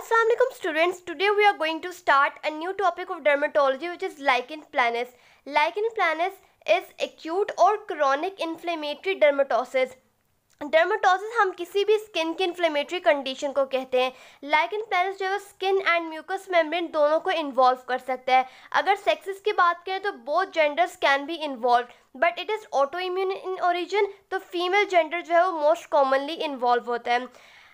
Assalamualaikum students. Today we are going to start a new topic of dermatology, which is lichen planus. Lichen planus is acute और chronic inflammatory dermatosis. डर्माटोसिस हम किसी भी skin की inflammatory condition को कहते हैं. Lichen planus जो है स्किन एंड म्यूकस मेम्ब्रेन दोनों को इन्वॉल्व कर सकता है. अगर सेक्सेस की बात करें तो both genders can be involve, but it is auto immune in origin. तो फीमेल जेंडर जो है वो मोस्ट कॉमनली इन्वॉल्व होता है.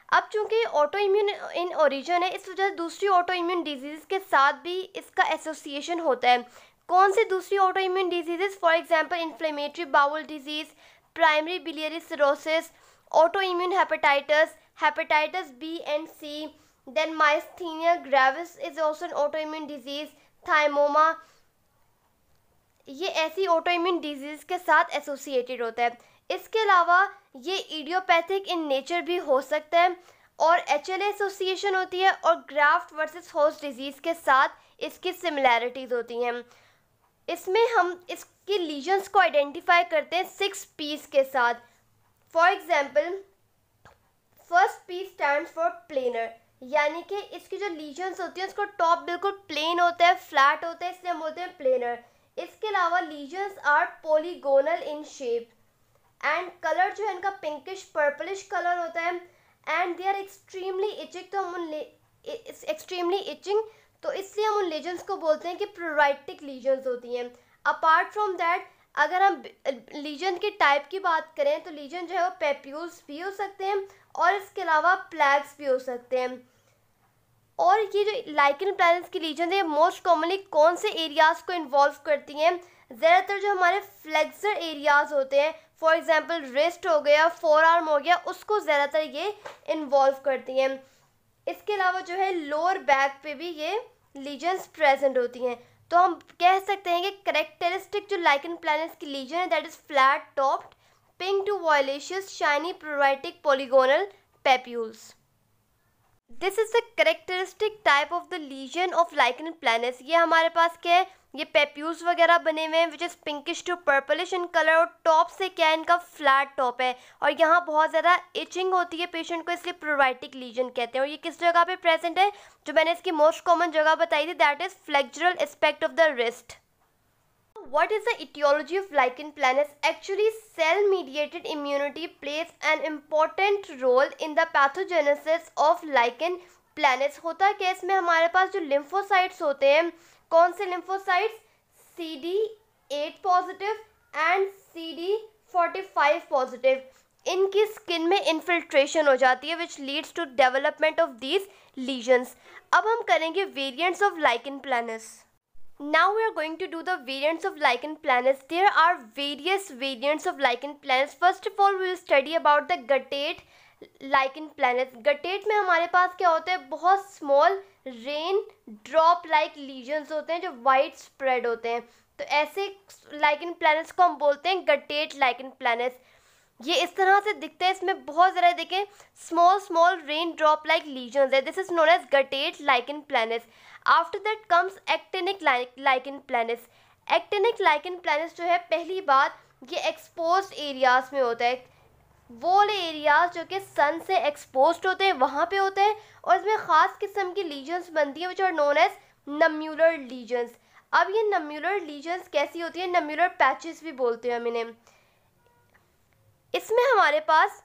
अब चूंकि ऑटो इम्यून इन ओरिजिन है, इस वजह से दूसरी ऑटो इम्यून डिजीज़ के साथ भी इसका एसोसिएशन होता है. कौन सी दूसरी auto immune disease? For example inflammatory bowel disease, primary biliary cirrhosis, autoimmune hepatitis, hepatitis B and C, then myasthenia gravis is also an autoimmune disease, thymoma. ये ऐसी autoimmune disease के साथ associated होता है. इसके अलावा ये इडियोपैथिक इन नेचर भी हो सकता है और HLA एसोसिएशन होती है और ग्राफ्ट वर्सेस होस्ट डिजीज़ के साथ इसकी सिमिलैरिटीज़ होती हैं. इसमें हम इसकी लीजन्स को आइडेंटिफाई करते हैं 6 P's के साथ. For example first P stand for planar, यानी कि इसकी जो लीजन्स होती हैं उसको टॉप बिल्कुल प्लेन होता है, फ्लैट होता है, इसलिए हम बोलते हैं प्लेनर. इसके अलावा lesions are polygonal in shape and colour जो है इनका पिंकिश पर्पलिश कलर होता है and they are extremely itching. तो हम एक्सट्रीमली इचिंग, तो इसलिए हम उन लीजन्स को बोलते हैं कि प्रोराइटिक लीजन्स होती हैं. अपार्ट फ्रॉम दैट अगर हम लीजन के टाइप की बात करें तो लीजन जो है वो पेप्यूल्स भी हो सकते हैं और इसके अलावा प्लैग्स भी हो सकते हैं. और ये जो लाइकन प्लानस की लीजन है मोस्ट कॉमनली कौन से एरियाज़ को इन्वॉल्व करती हैं? ज़्यादातर जो हमारे फ्लेक्सर एरियाज़ होते हैं, फॉर एग्जांपल रिस्ट हो गया, फोर आर्म हो गया, उसको ज़्यादातर ये इन्वॉल्व करती हैं. इसके अलावा जो है लोअर बैक पे भी ये लीजन्स प्रेजेंट होती हैं. तो हम कह सकते हैं कि करेक्टरिस्टिक जो लाइकन प्लानस की लीजन है that is flat topped, pink to violaceous, shiny pruritic polygonal papules. This is the characteristic type of the lesion of lichen planus. ये हमारे पास क्या है, ये पेप्यूल्स वगैरह बने हुए हैं which is pinkish to purplish in colour और टॉप से क्या है इनका फ्लैट टॉप है और यहाँ बहुत ज़्यादा इचिंग होती है पेशेंट को, इसलिए प्रोराइटिक लीजन कहते हैं. और ये किस जगह पे प्रेजेंट है? जो मैंने इसकी मोस्ट कॉमन जगह बताई थी that is flexural aspect of the wrist. What is the etiology of lichen planus? Actually, cell-mediated immunity plays an important role in the pathogenesis of lichen planus. होता क्या है इसमें, हमारे पास जो लिम्फोसाइट्स होते हैं, कौन से lymphocytes? CD8 positive and CD45 positive. इनकी स्किन में इन्फिल्ट्रेशन हो जाती है which leads to development of these lesions. अब हम करेंगे variants of lichen planus. Now we are going to do the variants of lichen planus. There are various variants of lichen planus. First of all, we will study about the guttate lichen planus. guttate में हमारे पास क्या होता है, बहुत small rain drop like lesions होते हैं जो white spread होते हैं. तो ऐसे lichen planus को हम बोलते हैं guttate lichen planus. ये इस तरह से दिखते हैं, इसमें बहुत ज़रा देखें small rain drop like lesions है. This is known as guttate lichen planus. After that comes actinic lichen planus. Actinic lichen planus जो है, पहली बात ये एक्सपोज्ड एरियाज़ में होता है. वो वाले एरियाज़ जो कि सन से एक्सपोज्ड होते हैं वहाँ पे होते हैं और इसमें ख़ास किस्म की लीजन्स बनती हैं which are known as nummular lesions. अब ये नम्यूलर लीजन्स कैसी होती है? नम्यूलर पैचेस भी बोलते हैं हम इन्हें. इसमें हमारे पास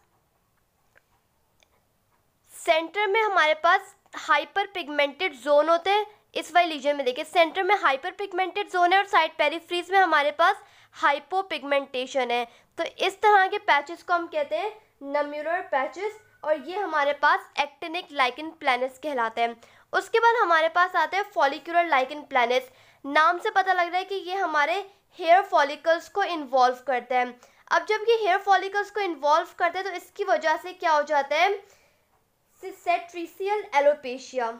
सेंटर में हमारे पास हाइपर पिगमेंटेड जोन होते हैं. इस वाली लीजन में देखिए सेंटर में हाइपर पिगमेंटेड जोन है और साइड पेरिफ्रीज में हमारे पास हाइपो पिगमेंटेशन है. तो इस तरह के पैचेस को हम कहते हैं नम्यूलर पैचेस और ये हमारे पास एक्टिनिक लाइकन प्लानस कहलाते हैं. उसके बाद हमारे पास आते हैं फॉलिकुलर लाइकन प्लानस. नाम से पता लग रहा है कि ये हमारे हेयर फॉलिकल्स को इन्वॉल्व करता है. अब जब ये हेयर फॉलिकल्स को इन्वॉल्व करते हैं तो इसकी वजह से क्या हो जाता है, सिसेट्रीसियल एलोपेशिया.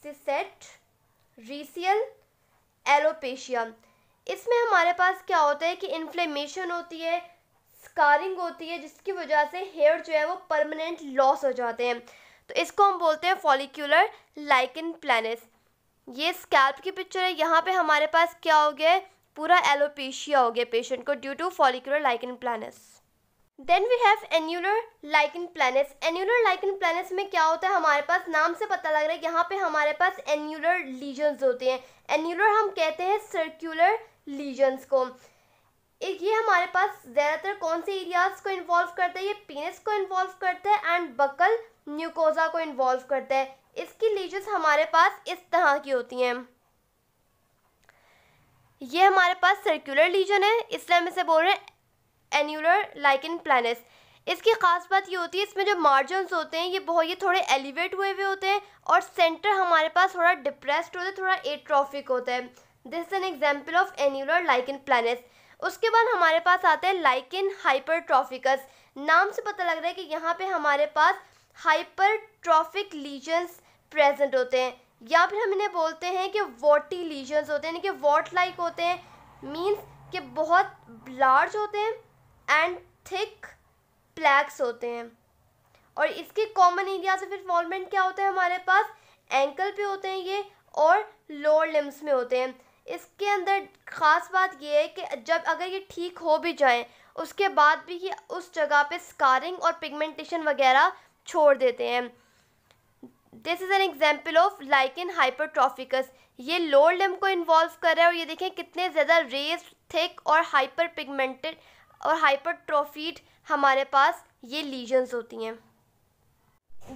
सिसेट्रीसियल एलोपेशिया. इसमें हमारे पास क्या होता है कि इन्फ्लेमेशन होती है, स्कारिंग होती है, जिसकी वजह से हेयर जो है वो परमानेंट लॉस हो जाते हैं. तो इसको हम बोलते हैं फॉलिकुलर लाइकन प्लानस. ये स्कैल्प की पिक्चर है. यहाँ पे हमारे पास क्या हो गया है, पूरा एलोपेशिया हो गया पेशेंट को due to follicular lichen planus. Then we have annular lichen planus. Annular lichen planus में क्या होता है, हमारे पास नाम से पता लग रहा है यहाँ पे हमारे पास एन्यूलर लीजन्स होते हैं। एन्यूलर हम कहते हैं सर्कुलर लीजन्स को। ये हमारे पास ज़्यादातर कौन से एरियाज को इन्वॉल्व करता है, ये पीनस को इन्वॉल्व करता है एंड बकल म्यूकोजा को इन्वॉल्व करता है। इसकी लीजन्स हमारे पास इस तरह की होती हैं। ये हमारे पास सर्कुलर लीजन है, इसलिए हम इसे बोल रहे हैं एन्यूलर लाइकन प्लैनेट्स। इसकी खास बात ये होती है, इसमें जो मार्जिन्स होते हैं ये थोड़े एलिवेट हुए होते हैं और सेंटर हमारे पास थोड़ा डिप्रेस्ड होता है, थोड़ा एट्रोफिक होता है। This is an example of annular lichen planus. उसके बाद हमारे पास आते हैं लाइकन हाइपरट्रॉफिकस। नाम से पता लग रहा है कि यहाँ पे हमारे पास हाइपरट्रॉफिक लीजन्स प्रेजेंट होते हैं, या फिर हम इन्हें बोलते हैं कि वॉटी लीजन्स होते हैं, यानी कि वॉट लाइक होते हैं, मीन्स कि बहुत लार्ज होते हैं एंड थिक प्लैक्स होते हैं। और इसके कॉमन एरियाज ऑफ इन्वॉल्वमेंट क्या होता है, हमारे पास एंकल पे होते हैं ये और लोअर लिम्स में होते हैं। इसके अंदर ख़ास बात ये है कि जब अगर ये ठीक हो भी जाएं उसके बाद भी ये उस जगह पे स्कारिंग और पिगमेंटेशन वगैरह छोड़ देते हैं। This is an example of lichen hypertrophicus. ये लोअर लिम्ब को इन्वॉल्व कर रहा है और ये देखें कितने ज़्यादा रेज, थिक और हाइपर पिगमेंटेड और हाइपरट्रॉफीड हमारे पास ये लीजन्स होती हैं।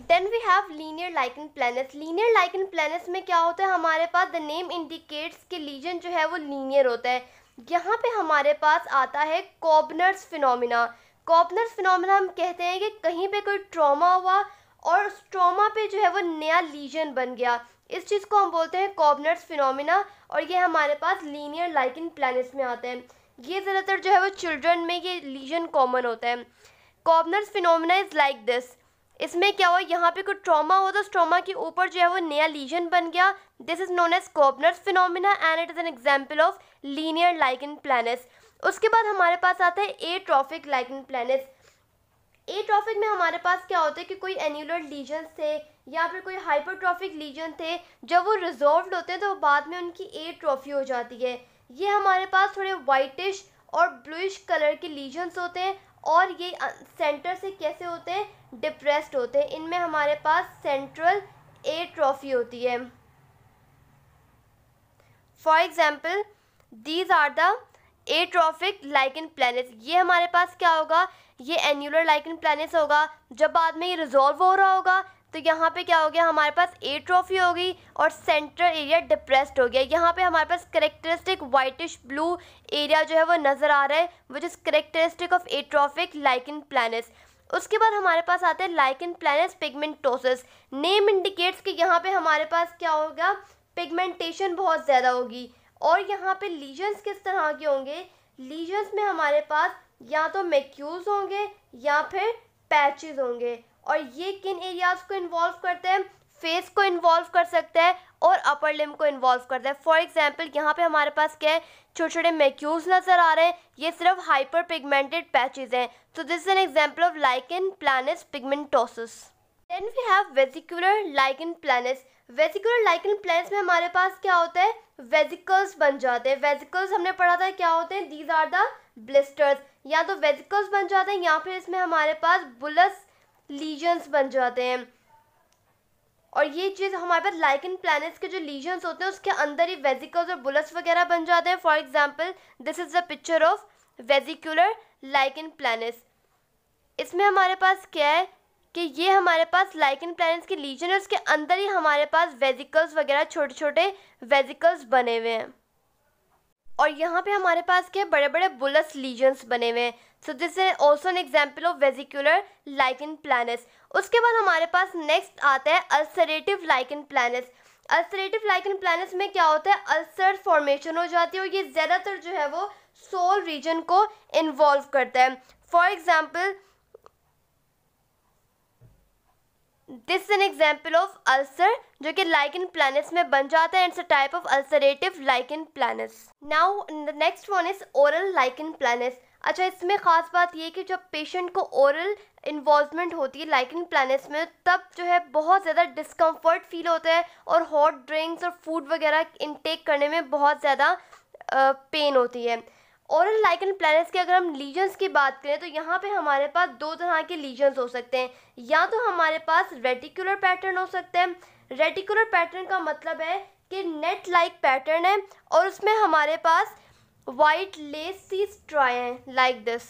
Then we have linear lichen planus. Linear lichen planus में क्या होता है, हमारे पास द नेम इंडिकेट्स कि लीजन जो है वो लीनियर होता है। यहाँ पे हमारे पास आता है कॉबनर्स फिनोमिना। कॉबनर्स फिनोमिना हम कहते हैं कि कहीं पे कोई ट्रॉमा हुआ और उस ट्रॉमा पे जो है वो नया लीजन बन गया, इस चीज़ को हम बोलते हैं कॉबनर्स फिनोमिना, और ये हमारे पास लीनियर लाइकन प्लैनेट्स में आते हैं। ये ज़्यादातर जो है वो चिल्ड्रन में ये लीजन कॉमन होता है। कॉबनर्स फिनोमिना इज़ लाइक दिस। इसमें क्या हुआ, यहाँ पे कोई ट्रॉमा हो तो उस ट्रॉमा के ऊपर जो है वो नया लीजन बन गया। This is known as Koebner's phenomena and it is an example of linear lichen planus. उसके बाद हमारे पास आता है एट्रॉफिक लाइकन प्लैनेट्स। एट्रॉफिक में हमारे पास क्या होता है कि कोई एन्यूलर लीजन थे या फिर कोई हाइपरट्रॉफिक लीजन थे, जब वो रिजॉल्व होते हैं तो बाद में उनकी एट्रॉफी हो जाती है। ये हमारे पास थोड़े वाइटिश और ब्लूइश कलर के लीजन्स होते हैं और ये सेंटर से कैसे होते हैं, डिप्रेस्ड होते हैं। इनमें हमारे पास सेंट्रल एट्रॉफी होती है। For example these are the atrophic lichen planus. ये हमारे पास क्या होगा, ये एन्यूलर लाइकन प्लैनेट्स होगा। जब बाद में ये रिजॉल्व हो रहा होगा तो यहाँ पे क्या हो गया, हमारे पास एट्रॉफी होगी और सेंट्रल एरिया डिप्रेस्ड हो गया। यहाँ पे हमारे पास करेक्टरिस्टिक वाइटिश ब्लू एरिया जो है वो नज़र आ रहा है, which is characteristic of atrophic lichen planus. उसके बाद हमारे पास आते हैं lichen planus pigmentosus. Name indicates कि यहाँ पे हमारे पास क्या होगा, पिगमेंटेशन बहुत ज़्यादा होगी। और यहाँ पे लीजन्स किस तरह के होंगे, लीजन्स में हमारे पास या तो मैक्यूल्स होंगे या फिर पैचेस होंगे। और ये किन एरियाज को इन्वॉल्व करते हैं, फेस को इन्वॉल्व कर सकता है और अपर लिम्ब को इन्वॉल्व करता है। फॉर एग्जांपल यहाँ पे हमारे पास क्या है, छोटे छोटे मैक्यूल्स नज़र आ रहे हैं, ये सिर्फ हाइपर पिगमेंटेड पैचेस हैं। So this is an example of lichen planus pigmentosus. Then we have vesicular lichen planus. Vesicular lichen planus में हमारे पास क्या होता है, वेसिकल्स बन जाते हैं। वेसिकल्स हमने पढ़ा था क्या होते हैं, दीज आर द ब्लिस्टर्स। या तो वेसिकल्स बन जाते हैं या फिर इसमें हमारे पास बुलस लीजन्स बन जाते हैं। और ये चीज़ हमारे पास लाइकन प्लैनेट्स के जो लीजन्स होते हैं उसके अंदर ही वेसिकल्स और बुलस वगैरह बन जाते हैं। For example this is the picture of vesicular lichen planus. इसमें हमारे पास क्या है कि ये हमारे पास लाइकन प्लैनेट्स की लीजन है, उसके अंदर ही हमारे पास वेसिकल्स वगैरह छोटे छोटे वेसिकल्स बने हुए हैं। और यहाँ पे हमारे पास क्या बड़े बड़े बुलस लीजन्स बने हुए हैं। So this is also an example of vesicular lichen planus. उसके बाद हमारे पास नेक्स्ट आता है ulcerative lichen planus. Ulcerative lichen planus में क्या होता है, अल्सर फॉर्मेशन हो जाती है और ये ज़्यादातर जो है वो सोल रीजन को इन्वॉल्व करता है। For example this is an example of ulcer जो कि लाइकन प्लैनेट्स में बन जाता है। It's a type of ulcerative lichen planus. Now the next one is oral lichen planus. अच्छा, इसमें ख़ास बात ये कि जब पेशेंट को ओरल इन्वॉल्वमेंट होती है लाइकन प्लैनेट्स में, तब जो है बहुत ज़्यादा डिस्कम्फर्ट फील होता है और हॉट ड्रिंक्स और फूड वगैरह इनटेक करने में बहुत ज़्यादा पेन होती है। ओरल लाइकन प्लैनेस के अगर हम लीजन्स की बात करें तो यहाँ पे हमारे पास दो तरह के लीजन्स हो सकते हैं। या तो हमारे पास रेटिकुलर पैटर्न हो सकते हैं। रेटिकुलर पैटर्न का मतलब है कि नेट लाइक पैटर्न है और उसमें हमारे पास वाइट लेसी स्ट्राई हैं लाइक दिस।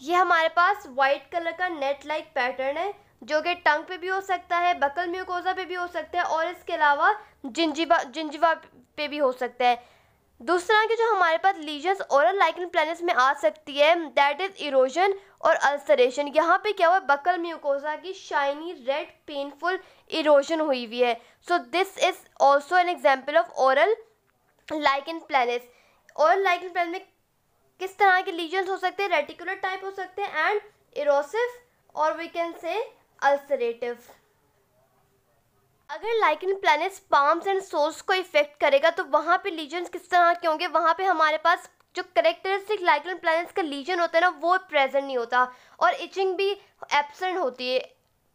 ये हमारे पास वाइट कलर का नेट लाइक पैटर्न है जो कि टंग पे भी हो सकता है, बकल म्यूकोजा पे भी हो सकता है और इसके अलावा जिंजिवा पे भी हो सकता है। दूसरा कि जो हमारे पास लीजन्स ओरल लाइकन प्लैनेस में आ सकती है दैट इज इरोजन और अल्सरेशन। यहाँ पे क्या हुआ, बकल म्यूकोजा की शाइनी रेड पेनफुल इरोजन हुई हुई है। So this is also an example of oral lichen planus. Oral lichen planus में किस तरह के लीजन्स हो सकते हैं, रेटिकुलर टाइप हो सकते हैं एंड इरोसिव और वी कैन से अल्सरेटिव। अगर lichen planus palms and soles को इफेक्ट करेगा तो वहाँ पे लीजन्स किस तरह के होंगे, वहाँ पे हमारे पास जो करेक्टरिस्टिक लाइकन प्लैनेस का लीजन होता है ना वो प्रेजेंट नहीं होता और इचिंग भी एब्सेंट होती है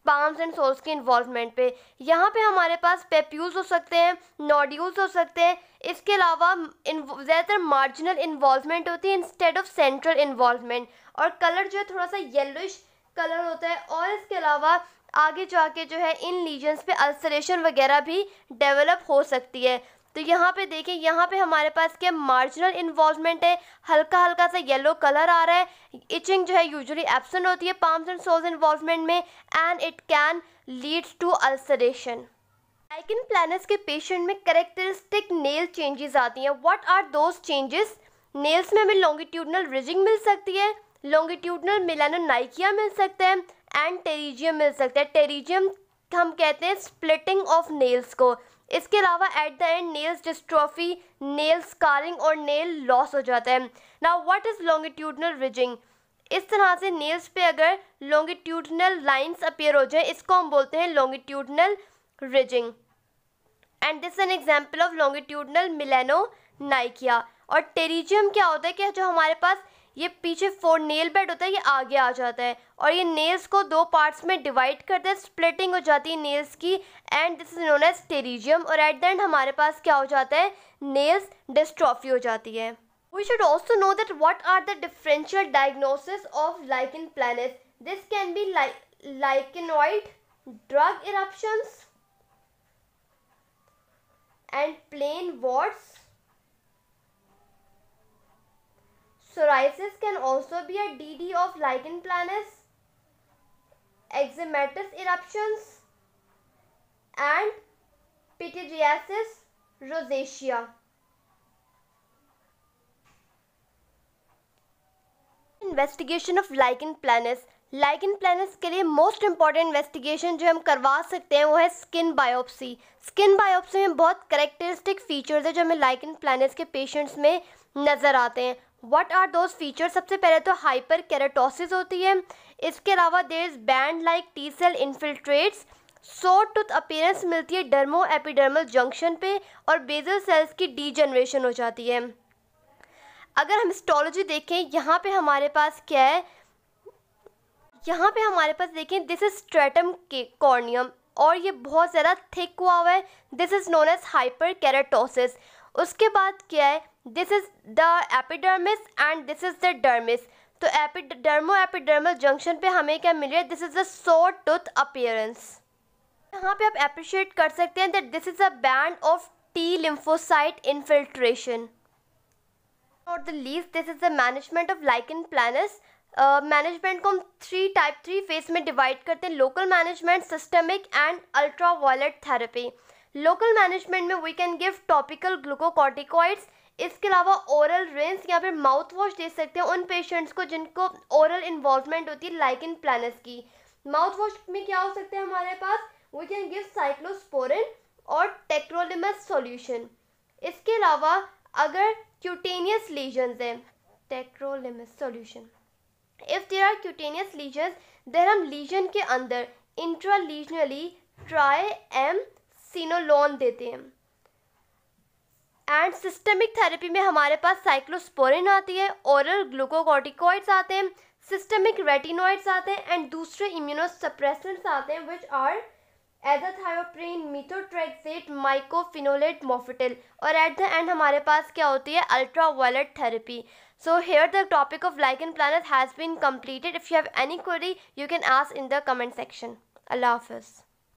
पाम्स एंड सोल्स के इन्वॉल्वमेंट पे। यहाँ पे हमारे पास पेप्यूल्स हो सकते हैं, नोड्यूल्स हो सकते हैं। इसके अलावा ज़्यादातर मार्जिनल इन्वॉल्वमेंट होती है इंस्टेड ऑफ सेंट्रल इन्वॉल्वमेंट और कलर जो है थोड़ा सा येलोइश कलर होता है और इसके अलावा आगे जाके जो है इन लीजन्स पे अल्सरेशन वगैरह भी डेवलप हो सकती है। तो यहाँ पे देखिए, यहाँ पे हमारे पास क्या मार्जिनल इन्वॉल्वमेंट है, हल्का हल्का सा येलो कलर आ रहा है। इचिंग जो है यूजुअली एब्सेंट होती है पाम्स एंड सोल्स इन्वॉल्वमेंट में and it can lead to ulceration. Lichen planus के पेशेंट में कैरेक्टरिस्टिक नेल चेंजेस आती हैं। What are those changes? Nails में हमें लॉन्गिट्यूडनल रिजिंग मिल सकती है, लॉन्गिट्यूडनल मेलानोनाइकिया मिल सकता है एंड टेरिजियम मिल सकता है। टेरिजियम हम कहते हैं स्प्लिटिंग ऑफ नेल्स को। इसके अलावा eight the and nails dystrophy, nail scarring और नेल लॉस हो जाता है। Now what is longitudinal rising? इस तरह से नेल्स पे अगर लॉन्गिट्यूडनल लाइंस अपीयर हो जाए इसको हम बोलते हैं longitudinal ridging and this an example of longitudinal melanonychia. और टेरिजियम क्या होता है कि जो हमारे पास ये पीछे फोर नेल बेड होता है ये आगे आ जाता है और ये नेल्स को दो पार्ट्स में डिवाइड करता है, स्प्लिटिंग हो जाती है नेल्स की and this is known as pterygium और एट द एंड हमारे पास क्या हो जाता है, नेल्स डिस्ट्रॉफी हो जाती है। We should also know that what are the differential diagnosis of lichen planus. This can be lichenoid drug eruptions and plane warts. Psoriasis can also be a DD of lichen planus, eczematous eruptions and pityriasis rosacea. Investigation of lichen planus. Lichen planus के लिए most important investigation जो हम करवा सकते हैं वो है skin biopsy. Skin biopsy में बहुत करेक्टरिस्टिक फीचर्स है जो हमें लाइकन प्लैनेस के पेशेंट्स में नज़र आते हैं। What are those features? सबसे पहले तो हाइपर केराटोसिस होती है। इसके अलावा there is band like T cell infiltrates, sawtooth appearance मिलती है डर्मो एपिडर्मल जंक्शन पे और बेजल सेल्स की डीजनरेशन हो जाती है। अगर हम हिस्टोलॉजी देखें यहाँ पे हमारे पास क्या है, यहाँ पे हमारे पास देखें दिस इज स्ट्रेटम कॉर्नियम और ये बहुत ज़्यादा थिक हुआ है, this is known as hyperkeratosis. उसके बाद क्या है, this is the epidermis and this is the dermis. तो डर्मो एपिडर्मल जंक्शन पे हमें क्या मिल रहा है, this is the sawtooth appearance. यहाँ पे आप अप्रिशिएट कर सकते हैं that this is a band of T lymphocyte infiltration. Not the least, this is the management of lichen planus. Management को हम थ्री फेज में डिवाइड करते हैं, local management, systemic and ultra violet therapy. Local management में we can give topical glucocorticoids. इसके अलावा oral rinse या फिर माउथ वॉश दे सकते हैं उन पेशेंट्स को जिनको ओरल इन्वॉल्वमेंट होती है लाइकन प्लैनेस की। माउथ वॉश में क्या हो सकता है हमारे पास, वी कैन गिव साइक्लोस्पोरिन और टेक्रोलिमस सॉल्यूशन। इसके अलावा अगर क्यूटेनियस लीजन्स हैं, tacrolimus solution. If there are cutaneous lesions there हम लीजन के अंदर इंट्रालीजनली ट्राइएमसिनोलोन देते हैं। एंड सिस्टमिक थेरेपी में हमारे पास साइक्लोस्पोरिन आती है, ओरल ग्लूकोकॉर्टिकॉइड्स आते हैं, सिस्टमिक रेटिनॉइड्स आते हैं एंड दूसरे इम्यूनोसप्रेसेंट्स आते हैं विच आर एजाथायोप्रिन, मीथोट्रेक्सेट, माइकोफिनोलेट, मॉफिटिल, और एट द एंड हमारे पास क्या होती है, ultraviolet therapy. So here the topic of lichen planus has been completed. If you have any query, you can ask in the comment section. Allah Hafiz.